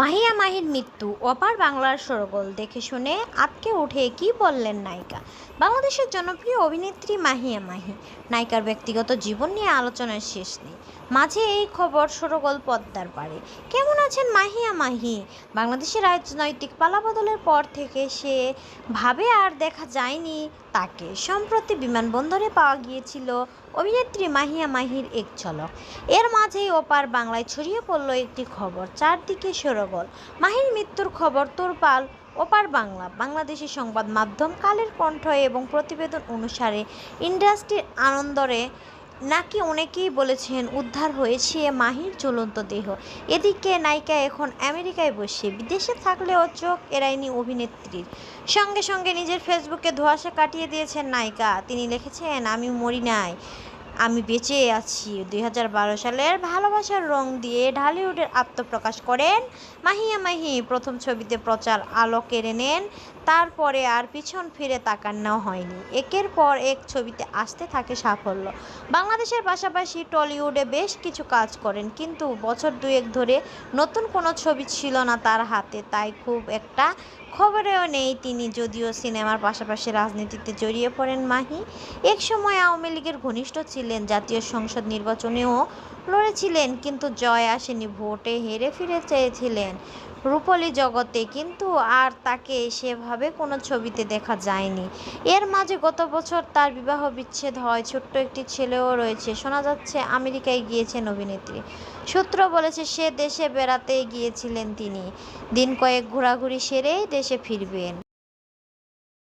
মাহিয়া মাহির মৃত্যু, অপার বাংলার শোরগোল দেখে শুনে আঁতকে উঠে কি বললেন নায়িকা। বাংলাদেশের জনপ্রিয় অভিনেত্রী মাহিয়া মাহি নায়িকার ব্যক্তিগত জীবন নিয়ে আলোচনার শেষ নেই। মাঝে এই খবর শোরগোল পদ্মার পারে। কেমন আছেন মাহিয়া মাহি? বাংলাদেশের রাজনৈতিক পালাবদলের পর থেকে সে ভাবে আর দেখা যায়নি তাকে। সম্প্রতি বিমানবন্দরে পাওয়া গিয়েছিল অভিনেত্রী মাহিয়া মাহির এক ঝলক। এর মাঝেই ওপার বাংলায় ছড়িয়ে পড়ল একটি খবর, চারদিকে শোরগোল। মাহির মৃত্যুর খবর তোলপাড় ওপার বাংলা। বাংলাদেশি সংবাদ মাধ্যম কালের কণ্ঠ এবং প্রতিবেদন অনুসারে ইন্ডাস্ট্রির আনন্দরে নাকি অনেকেই বলেছেন উদ্ধার হয়েছে মাহির ঝুলন্ত দেহ। এদিকে নায়িকা এখন আমেরিকায় বসে, বিদেশে থাকলেও চোখ এড়ায়নি অভিনেত্রীর। সঙ্গে সঙ্গে নিজের ফেসবুকে ধোঁয়াশা কাটিয়ে দিয়েছেন নায়িকা। তিনি লিখেছেন, আমি মরি নাই, আমি বেঁচে আছি। 2012 সালের ভালোবাসার রং দিয়ে ঢালিউডের আত্মপ্রকাশ করেন মাহিয়া মাহি। প্রথম ছবিতে প্রচার আলো কেড়ে নেন, তারপরে আর পিছন ফিরে তাকানো হয়নি। একের পর এক ছবিতে আসতে থাকে সাফল্য। বাংলাদেশের পাশাপাশি টলিউডে বেশ কিছু কাজ করেন, কিন্তু বছর দুয়েক ধরে নতুন কোনো ছবি ছিল না তার হাতে, তাই খুব একটা খবরেও নেই তিনি। যদিও সিনেমার পাশাপাশি রাজনীতিতে জড়িয়ে পড়েন মাহি। এক সময় আওয়ামী লীগের ঘনিষ্ঠ ছিলেন, জাতীয় সংসদ নির্বাচনেও লড়েছিলেন, কিন্তু জয় আসেনি। ভোটে হেরে ফিরে চেয়েছিলেন রূপলী জগতে, কিন্তু আর তাকে সেভাবে কোনো ছবিতে দেখা যায়নি। এর মাঝে গত বছর তার বিবাহ বিচ্ছেদ হয়, ছোট্ট একটি ছেলেও রয়েছে। শোনা যাচ্ছে আমেরিকায় গিয়েছেন অভিনেত্রী। সূত্র বলেছে সে দেশে বেড়াতে গিয়েছিলেন তিনি। দিন কয়েক ঘোরাঘুরি সেরেই দেশে ফিরবেন।